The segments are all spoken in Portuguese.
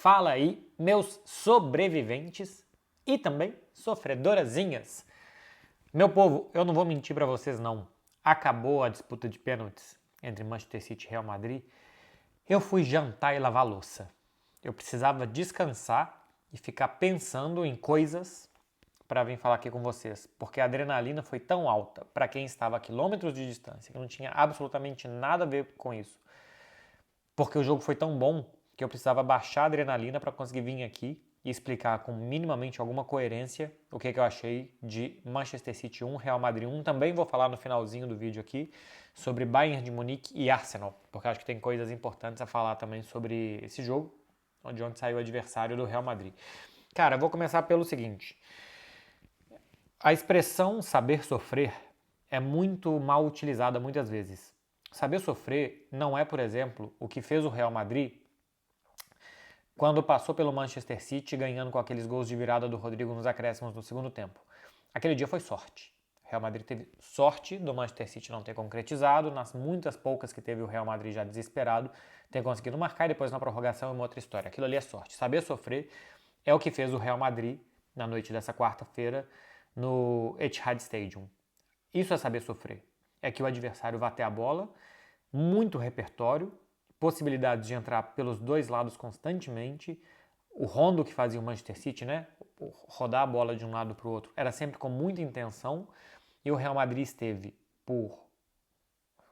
Fala aí, meus sobreviventes e também sofredorazinhas. Meu povo, eu não vou mentir pra vocês não. Acabou a disputa de pênaltis entre Manchester City e Real Madrid. Eu fui jantar e lavar louça. Eu precisava descansar e ficar pensando em coisas para vir falar aqui com vocês, porque a adrenalina foi tão alta para quem estava a quilômetros de distância, que não tinha absolutamente nada a ver com isso. Porque o jogo foi tão bom que eu precisava baixar a adrenalina para conseguir vir aqui e explicar com minimamente alguma coerência o que eu achei de Manchester City 1, Real Madrid 1. Também vou falar no finalzinho do vídeo aqui sobre Bayern de Munique e Arsenal, porque acho que tem coisas importantes a falar também sobre esse jogo, de onde saiu o adversário do Real Madrid. Cara, eu vou começar pelo seguinte. A expressão saber sofrer é muito mal utilizada muitas vezes. Saber sofrer não é, por exemplo, o que fez o Real Madrid quando passou pelo Manchester City ganhando com aqueles gols de virada do Rodrigo nos acréscimos no segundo tempo. Aquele dia foi sorte. O Real Madrid teve sorte do Manchester City não ter concretizado, nas muitas poucas que teve o Real Madrid já desesperado, ter conseguido marcar e depois na prorrogação é uma outra história. Aquilo ali é sorte. Saber sofrer é o que fez o Real Madrid na noite dessa quarta-feira no Etihad Stadium. Isso é saber sofrer. É que o adversário vá ter a bola, muito repertório, possibilidades de entrar pelos dois lados constantemente. O rondo que fazia o Manchester City, né? Rodar a bola de um lado para o outro, era sempre com muita intenção. E o Real Madrid esteve por,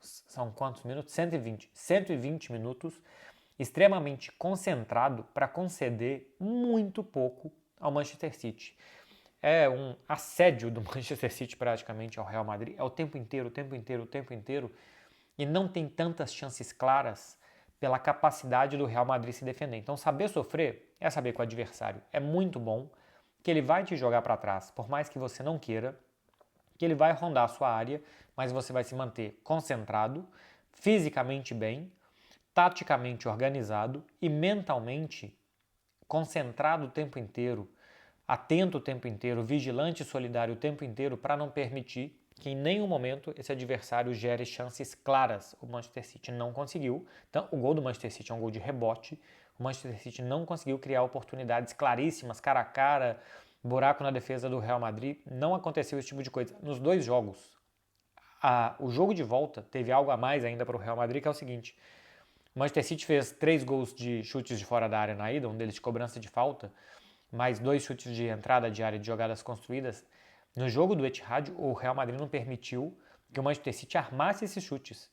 são quantos minutos? 120 minutos, extremamente concentrado para conceder muito pouco ao Manchester City. É um assédio do Manchester City praticamente ao Real Madrid. É o tempo inteiro, o tempo inteiro, o tempo inteiro. E não tem tantas chances claras pela capacidade do Real Madrid se defender. Então, saber sofrer é saber que o adversário é muito bom, que ele vai te jogar para trás, por mais que você não queira, que ele vai rondar a sua área, mas você vai se manter concentrado, fisicamente bem, taticamente organizado e mentalmente concentrado o tempo inteiro, atento o tempo inteiro, vigilante e solidário o tempo inteiro para não permitir que em nenhum momento esse adversário gere chances claras. O Manchester City não conseguiu. Então, o gol do Manchester City é um gol de rebote. O Manchester City não conseguiu criar oportunidades claríssimas, cara a cara, buraco na defesa do Real Madrid. Não aconteceu esse tipo de coisa. Nos dois jogos, o jogo de volta teve algo a mais ainda para o Real Madrid, que é o seguinte. O Manchester City fez 3 gols de chutes de fora da área na ida, um deles de cobrança de falta, mais 2 chutes de entrada de área de jogadas construídas. No jogo do Etihad, o Real Madrid não permitiu que o Manchester City armasse esses chutes.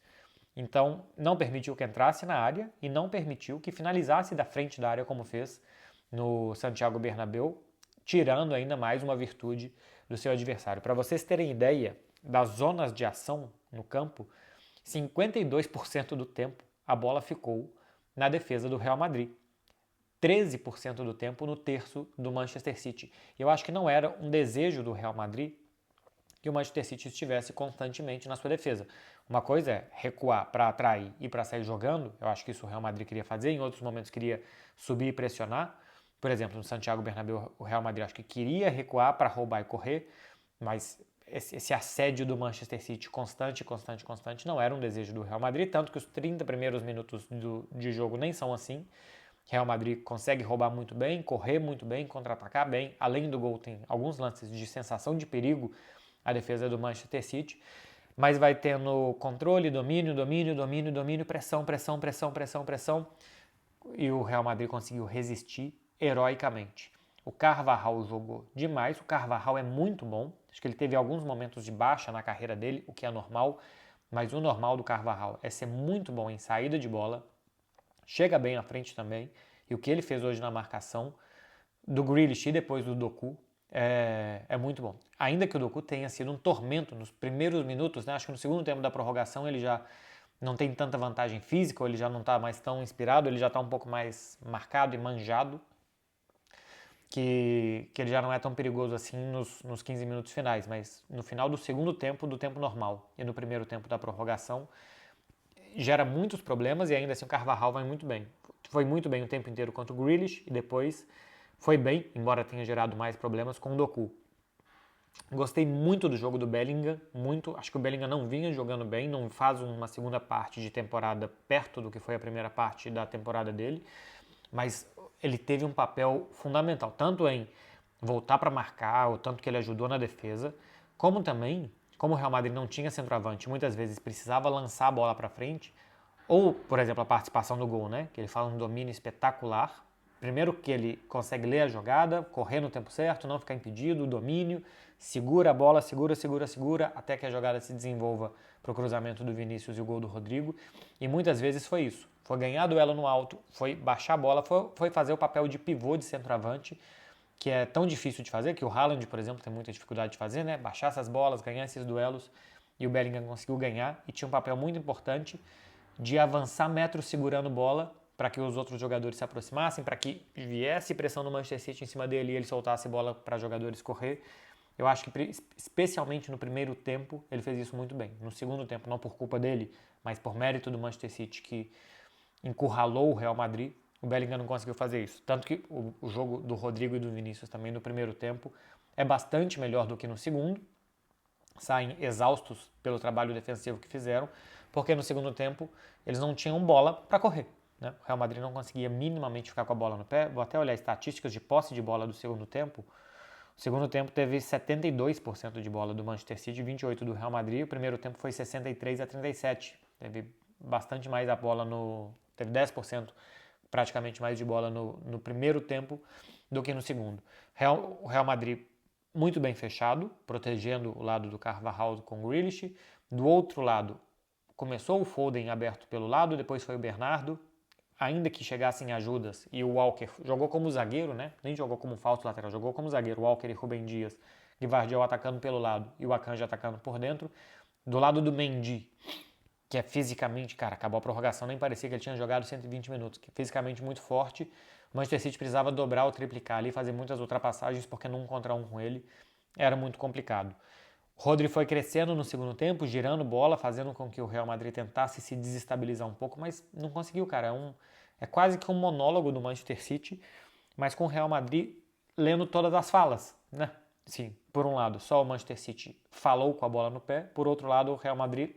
Então, não permitiu que entrasse na área e não permitiu que finalizasse da frente da área como fez no Santiago Bernabéu, tirando ainda mais uma virtude do seu adversário. Para vocês terem ideia das zonas de ação no campo, 52% do tempo a bola ficou na defesa do Real Madrid. 13% do tempo no terço do Manchester City. Eu acho que não era um desejo do Real Madrid que o Manchester City estivesse constantemente na sua defesa. Uma coisa é recuar para atrair e para sair jogando, eu acho que isso o Real Madrid queria fazer, em outros momentos queria subir e pressionar. Por exemplo, no Santiago Bernabéu, o Real Madrid acho que queria recuar para roubar e correr, mas esse assédio do Manchester City constante não era um desejo do Real Madrid, tanto que os 30 primeiros minutos de jogo nem são assim. Real Madrid consegue roubar muito bem, correr muito bem, contra-atacar bem. Além do gol, tem alguns lances de sensação de perigo a defesa do Manchester City. Mas vai tendo controle, domínio, pressão. E o Real Madrid conseguiu resistir heroicamente. O Carvajal jogou demais. O Carvajal é muito bom. Acho que ele teve alguns momentos de baixa na carreira dele, o que é normal. Mas o normal do Carvajal é ser muito bom em saída de bola, chega bem à frente também, e o que ele fez hoje na marcação do Grealish e depois do Doku é muito bom. Ainda que o Doku tenha sido um tormento nos primeiros minutos, né? Acho que no segundo tempo da prorrogação ele já não tem tanta vantagem física, ou ele já não está mais tão inspirado, ele já está um pouco mais marcado e manjado, que ele já não é tão perigoso assim nos 15 minutos finais, mas no final do segundo tempo, do tempo normal, e no primeiro tempo da prorrogação, gera muitos problemas e ainda assim o Carvajal vai muito bem. Foi muito bem o tempo inteiro contra o Grealish e depois foi bem, embora tenha gerado mais problemas, com o Doku. Gostei muito do jogo do Bellingham, muito. Acho que o Bellingham não vinha jogando bem, não faz uma segunda parte de temporada perto do que foi a primeira parte da temporada dele, mas ele teve um papel fundamental, tanto em voltar para marcar, o tanto que ele ajudou na defesa, como também, como o Real Madrid não tinha centroavante, muitas vezes precisava lançar a bola para frente, ou, por exemplo, a participação do gol, né? Que ele fala um domínio espetacular. Primeiro que ele consegue ler a jogada, correr no tempo certo, não ficar impedido, o domínio, segura a bola, segura, até que a jogada se desenvolva para o cruzamento do Vinícius e o gol do Rodrigo. E muitas vezes foi isso. Foi ganhar duelo no alto, foi baixar a bola, foi fazer o papel de pivô de centroavante, que é tão difícil de fazer, que o Haaland, por exemplo, tem muita dificuldade de fazer, né? Baixar essas bolas, ganhar esses duelos. E o Bellingham conseguiu ganhar e tinha um papel muito importante de avançar metros segurando bola para que os outros jogadores se aproximassem, para que viesse pressão do Manchester City em cima dele e ele soltasse bola para jogadores correr. Eu acho que, especialmente no primeiro tempo, ele fez isso muito bem. No segundo tempo, não por culpa dele, mas por mérito do Manchester City, que encurralou o Real Madrid, o Bellingham não conseguiu fazer isso. Tanto que o jogo do Rodrigo e do Vinícius também no primeiro tempo é bastante melhor do que no segundo. Saem exaustos pelo trabalho defensivo que fizeram, porque no segundo tempo eles não tinham bola para correr. Né? O Real Madrid não conseguia minimamente ficar com a bola no pé. Vou até olhar estatísticas de posse de bola do segundo tempo. O segundo tempo teve 72% de bola do Manchester City, 28% do Real Madrid. O primeiro tempo foi 63-37. Teve bastante mais a bola Teve 10% praticamente mais de bola no primeiro tempo do que no segundo. O Real Madrid muito bem fechado, protegendo o lado do Carvajal com o Grealish. Do outro lado, começou o Foden aberto pelo lado, depois foi o Bernardo. Ainda que chegassem ajudas e o Walker jogou como zagueiro, né? Nem jogou como falso lateral, jogou como zagueiro. Walker e Rubem Dias, Gvardiol atacando pelo lado e o Akanji atacando por dentro. Do lado do Mendy, que é fisicamente, cara, acabou a prorrogação, nem parecia que ele tinha jogado 120 minutos, que é fisicamente muito forte. O Manchester City precisava dobrar ou triplicar ali, fazer muitas ultrapassagens, porque num contra um com ele era muito complicado. O Rodri foi crescendo no segundo tempo, girando bola, fazendo com que o Real Madrid tentasse se desestabilizar um pouco, mas não conseguiu, cara. É quase que um monólogo do Manchester City, mas com o Real Madrid lendo todas as falas, né? Sim, por um lado, só o Manchester City falou com a bola no pé, por outro lado, o Real Madrid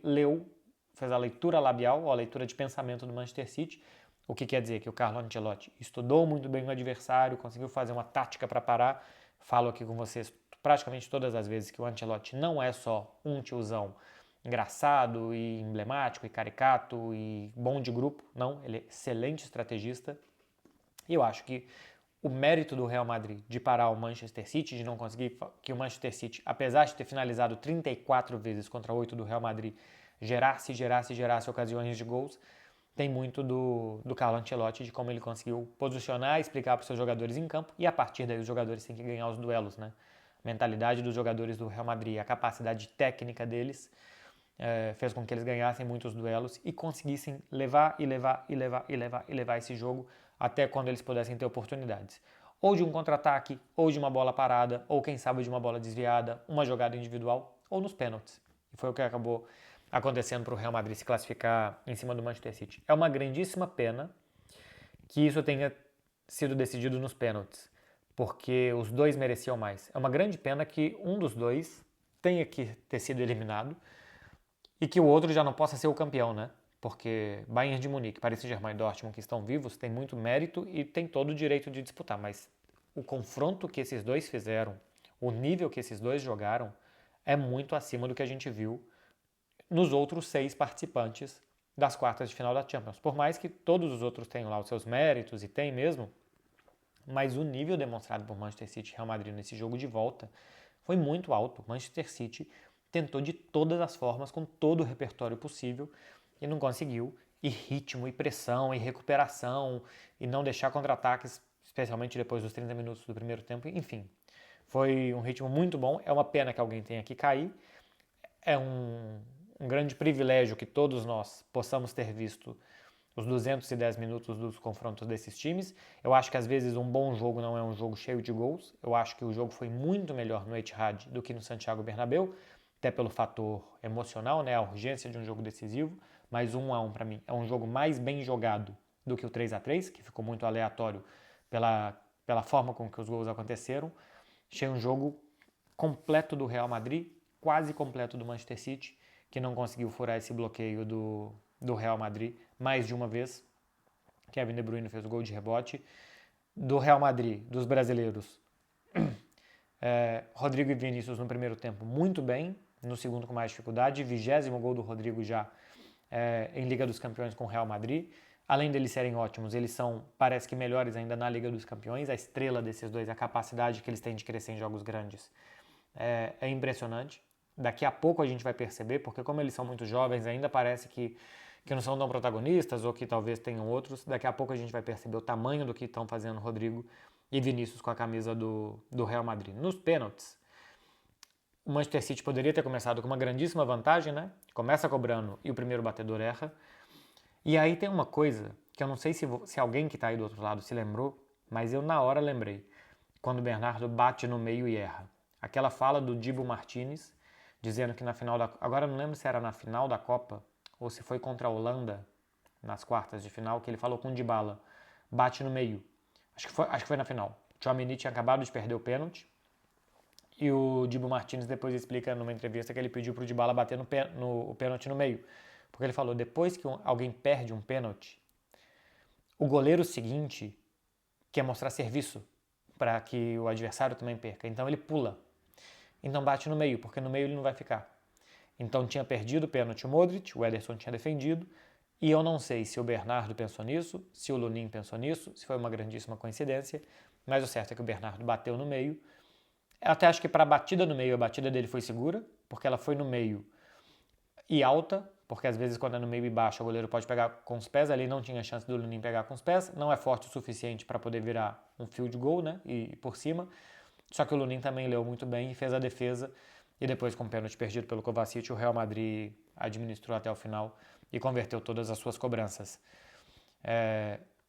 fez a leitura labial, ou a leitura de pensamento do Manchester City, o que quer dizer que o Carlo Ancelotti estudou muito bem o adversário, conseguiu fazer uma tática para parar. Falo aqui com vocês praticamente todas as vezes que o Ancelotti não é só um tiozão engraçado e emblemático e caricato e bom de grupo, não, ele é excelente estrategista. E eu acho que o mérito do Real Madrid de parar o Manchester City, de não conseguir que o Manchester City, apesar de ter finalizado 34 vezes contra 8 do Real Madrid, gerasse ocasiões de gols, tem muito do Carlo Ancelotti, de como ele conseguiu posicionar, explicar para os seus jogadores em campo, e a partir daí os jogadores têm que ganhar os duelos, né? A mentalidade dos jogadores do Real Madrid, a capacidade técnica deles, fez com que eles ganhassem muitos duelos e conseguissem levar esse jogo até quando eles pudessem ter oportunidades. Ou de um contra-ataque, ou de uma bola parada, ou quem sabe de uma bola desviada, uma jogada individual, ou nos pênaltis. E foi o que acabou acontecendo para o Real Madrid se classificar em cima do Manchester City. É uma grandíssima pena que isso tenha sido decidido nos pênaltis, porque os dois mereciam mais. É uma grande pena que um dos dois tenha que ter sido eliminado e que o outro já não possa ser o campeão, né? Porque Bayern de Munique, Paris Saint-Germain e Dortmund, que estão vivos, têm muito mérito e têm todo o direito de disputar, mas o confronto que esses dois fizeram, o nível que esses dois jogaram, é muito acima do que a gente viu nos outros 6 participantes das quartas de final da Champions. Por mais que todos os outros tenham lá os seus méritos, e tem mesmo, mas o nível demonstrado por Manchester City e Real Madrid nesse jogo de volta foi muito alto. Manchester City tentou de todas as formas, com todo o repertório possível, e não conseguiu. E ritmo, e pressão, e recuperação, e não deixar contra-ataques, especialmente depois dos 30 minutos do primeiro tempo, enfim. Foi um ritmo muito bom. É uma pena que alguém tenha que cair. É um grande privilégio que todos nós possamos ter visto os 210 minutos dos confrontos desses times. Eu acho que às vezes um bom jogo não é um jogo cheio de gols. Eu acho que o jogo foi muito melhor no Etihad do que no Santiago Bernabéu, até pelo fator emocional, né, a urgência de um jogo decisivo. Mas 1-1 para mim é um jogo mais bem jogado do que o 3-3, que ficou muito aleatório pela forma com que os gols aconteceram. Achei um jogo completo do Real Madrid, quase completo do Manchester City, que não conseguiu furar esse bloqueio do Real Madrid mais de uma vez. Kevin De Bruyne fez o gol de rebote. Do Real Madrid, dos brasileiros, Rodrigo e Vinícius no primeiro tempo muito bem, no segundo com mais dificuldade, 20º gol do Rodrigo já em Liga dos Campeões com o Real Madrid. Além deles serem ótimos, eles são, parece que melhores ainda na Liga dos Campeões. A estrela desses dois, a capacidade que eles têm de crescer em jogos grandes é impressionante. Daqui a pouco a gente vai perceber, porque como eles são muito jovens, ainda parece que não são tão protagonistas ou que talvez tenham outros. Daqui a pouco a gente vai perceber o tamanho do que estão fazendo Rodrigo e Vinícius com a camisa do Real Madrid. Nos pênaltis, o Manchester City poderia ter começado com uma grandíssima vantagem, né? Começa cobrando e o primeiro batedor erra. E aí tem uma coisa que eu não sei se alguém que está aí do outro lado se lembrou, mas eu na hora lembrei. Quando o Bernardo bate no meio e erra. Aquela fala do Dibu Martínez, dizendo que na final da... Agora eu não lembro se era na final da Copa ou se foi contra a Holanda, nas quartas de final, que ele falou com o Dybala, bate no meio. Acho que foi na final. O Tchouaméni tinha acabado de perder o pênalti, e o Dibu Martínez depois explica numa entrevista que ele pediu para o Dybala bater o pênalti no meio. Porque ele falou, depois que alguém perde um pênalti, o goleiro seguinte quer mostrar serviço para que o adversário também perca. Então ele pula. Então bate no meio, porque no meio ele não vai ficar. Então tinha perdido o pênalti o Modric, o Ederson tinha defendido, e eu não sei se o Bernardo pensou nisso, se o Lunin pensou nisso, se foi uma grandíssima coincidência, mas o certo é que o Bernardo bateu no meio. Eu até acho que para a batida no meio, a batida dele foi segura, porque ela foi no meio e alta, porque às vezes quando é no meio e baixo o goleiro pode pegar com os pés, ali não tinha chance do Lunin pegar com os pés, não é forte o suficiente para poder virar um field goal, né, e por cima, só que o Lunin também leu muito bem e fez a defesa, e depois com o pênalti perdido pelo Kovacic, o Real Madrid administrou até o final e converteu todas as suas cobranças.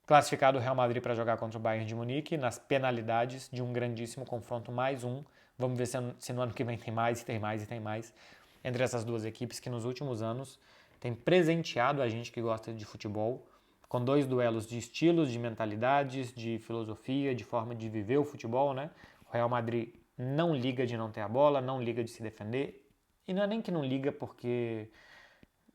Classificado o Real Madrid para jogar contra o Bayern de Munique nas penalidades de um grandíssimo confronto, mais um. Vamos ver se no ano que vem tem mais, e tem mais, e tem mais. Entre essas duas equipes que nos últimos anos têm presenteado a gente que gosta de futebol com dois duelos de estilos, de mentalidades, de filosofia, de forma de viver o futebol, né? O Real Madrid não liga de não ter a bola, não liga de se defender. E não é nem que não liga porque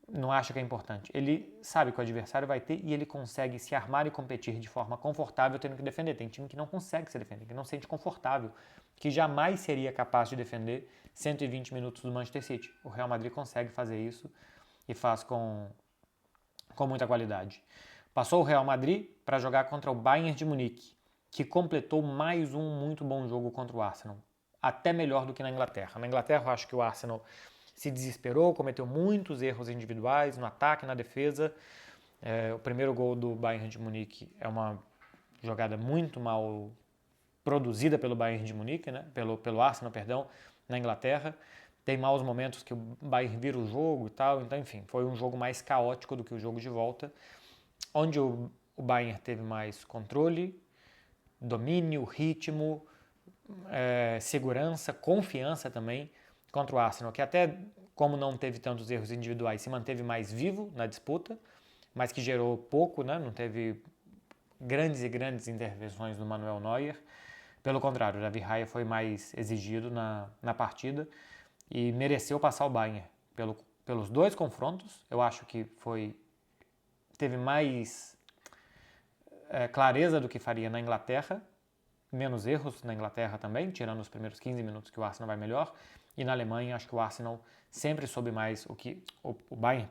não acha que é importante. Ele sabe que o adversário vai ter e ele consegue se armar e competir de forma confortável tendo que defender. Tem time que não consegue se defender, que não se sente confortável, que jamais seria capaz de defender 120 minutos do Manchester City. O Real Madrid consegue fazer isso e faz com muita qualidade. Passou o Real Madrid para jogar contra o Bayern de Munique, que completou mais um muito bom jogo contra o Arsenal. Até melhor do que na Inglaterra. Na Inglaterra eu acho que o Arsenal se desesperou, cometeu muitos erros individuais no ataque, na defesa. O primeiro gol do Bayern de Munique é uma jogada muito mal produzida pelo Bayern de Munique, né? pelo Arsenal, perdão, na Inglaterra. Tem maus momentos que o Bayern vira o jogo e tal, então enfim, foi um jogo mais caótico do que o jogo de volta, onde o Bayern teve mais controle, domínio, ritmo, segurança, confiança também, contra o Arsenal, que até como não teve tantos erros individuais, se manteve mais vivo na disputa, mas que gerou pouco, né? Não teve grandes intervenções do Manuel Neuer. Pelo contrário, o Davi Raya foi mais exigido na partida e mereceu passar o Bayern pelos dois confrontos. Eu acho que teve mais clareza do que faria na Inglaterra, menos erros na Inglaterra também, tirando os primeiros 15 minutos que o Arsenal vai melhor. E na Alemanha, acho que o Arsenal sempre soube mais o Bayern,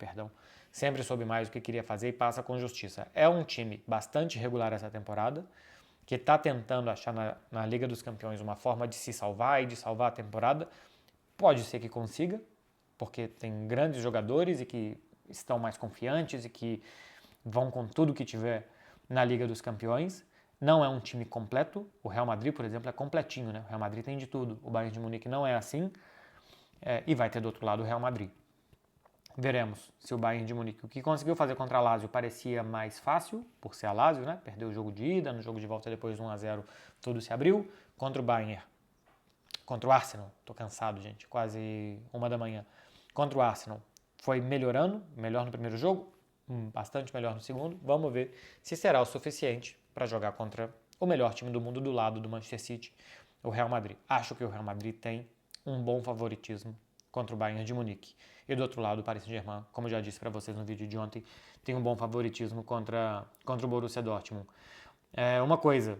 sempre soube mais o que queria fazer e passa com justiça. É um time bastante regular essa temporada, que está tentando achar na Liga dos Campeões uma forma de se salvar e de salvar a temporada. Pode ser que consiga, porque tem grandes jogadores e que estão mais confiantes e que vão com tudo que tiver na Liga dos Campeões. Não é um time completo. O Real Madrid, por exemplo, é completinho, né? O Real Madrid tem de tudo. O Bayern de Munique não é assim. E vai ter do outro lado o Real Madrid. Veremos se o Bayern de Munique, o que conseguiu fazer contra a Lazio parecia mais fácil, por ser a Lazio, né? Perdeu o jogo de ida, no jogo de volta depois 1-0 tudo se abriu. Contra o Bayern, contra o Arsenal, tô cansado, gente, quase 1 da manhã. Contra o Arsenal, foi melhorando, melhor no primeiro jogo, bastante melhor no segundo. Vamos ver se será o suficiente para jogar contra o melhor time do mundo do lado do Manchester City, o Real Madrid. Acho que o Real Madrid tem um bom favoritismo contra o Bayern de Munique. E do outro lado, o Paris Saint-Germain, como eu já disse para vocês no vídeo de ontem, tem um bom favoritismo contra o Borussia Dortmund. Uma coisa,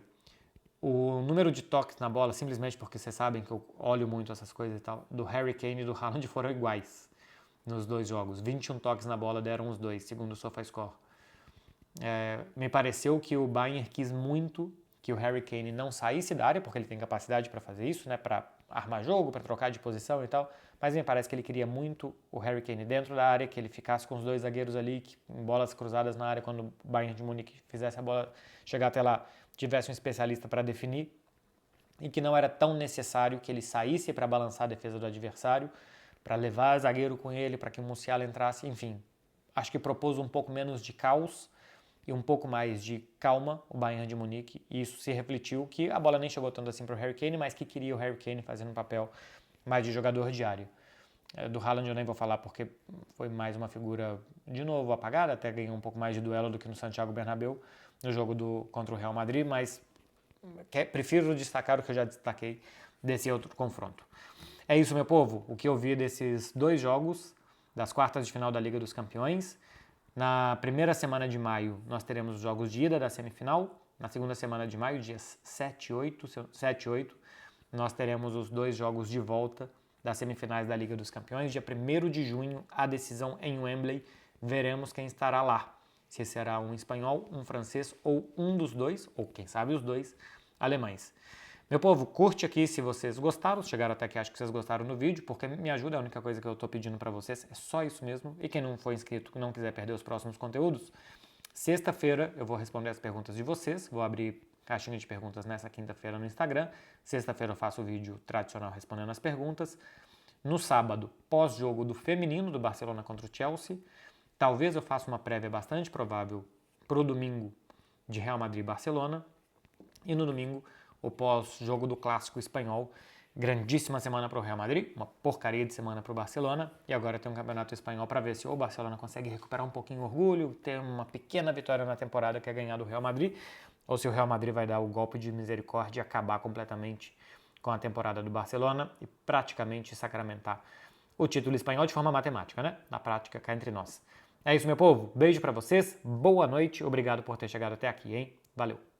o número de toques na bola, simplesmente porque vocês sabem que eu olho muito essas coisas e tal, do Harry Kane e do Haaland foram iguais nos dois jogos. 21 toques na bola deram os dois, segundo o SofaScore. Me pareceu que o Bayern quis muito que o Harry Kane não saísse da área, porque ele tem capacidade para fazer isso, né, para armar jogo, para trocar de posição e tal, mas me parece que ele queria muito o Harry Kane dentro da área, que ele ficasse com os dois zagueiros ali, que em bolas cruzadas na área, quando o Bayern de Munique fizesse a bola chegar até lá, tivesse um especialista para definir, e que não era tão necessário que ele saísse para balançar a defesa do adversário, para levar zagueiro com ele, para que o Musiala entrasse, enfim. Acho que propôs um pouco menos de caos e um pouco mais de calma o Bayern de Munique, e isso se refletiu que a bola nem chegou tanto assim para o Harry Kane, mas que queria o Harry Kane fazendo um papel mais de jogador diário. Do Haaland eu nem vou falar porque foi mais uma figura de novo apagada, até ganhou um pouco mais de duelo do que no Santiago Bernabéu, no jogo contra o Real Madrid, mas prefiro destacar o que eu já destaquei desse outro confronto. É isso, meu povo, o que eu vi desses dois jogos das quartas de final da Liga dos Campeões. Na primeira semana de maio, nós teremos os jogos de ida da semifinal. Na segunda semana de maio, dias 7 e 8, nós teremos os dois jogos de volta das semifinais da Liga dos Campeões. Dia 1º de junho, a decisão em Wembley. Veremos quem estará lá. Se será um espanhol, um francês ou um dos dois, ou quem sabe os dois, alemães. Meu povo, curte aqui se vocês gostaram, chegaram até aqui, acho que vocês gostaram do vídeo, porque me ajuda, é a única coisa que eu estou pedindo para vocês, é só isso mesmo. E quem não for inscrito, que não quiser perder os próximos conteúdos, sexta-feira eu vou responder as perguntas de vocês, vou abrir caixinha de perguntas nessa quinta-feira no Instagram, sexta-feira eu faço o vídeo tradicional respondendo as perguntas, no sábado, pós-jogo do feminino do Barcelona contra o Chelsea, talvez eu faça uma prévia bastante provável para o domingo de Real Madrid e Barcelona, e no domingo o pós-jogo do Clássico Espanhol. Grandíssima semana para o Real Madrid, uma porcaria de semana para o Barcelona, e agora tem um campeonato espanhol para ver se o Barcelona consegue recuperar um pouquinho o orgulho, ter uma pequena vitória na temporada que é ganhar do Real Madrid, ou se o Real Madrid vai dar o golpe de misericórdia e acabar completamente com a temporada do Barcelona e praticamente sacramentar o título espanhol de forma matemática, né? Na prática, cá entre nós. É isso, meu povo. Beijo para vocês, boa noite, obrigado por ter chegado até aqui, hein? Valeu!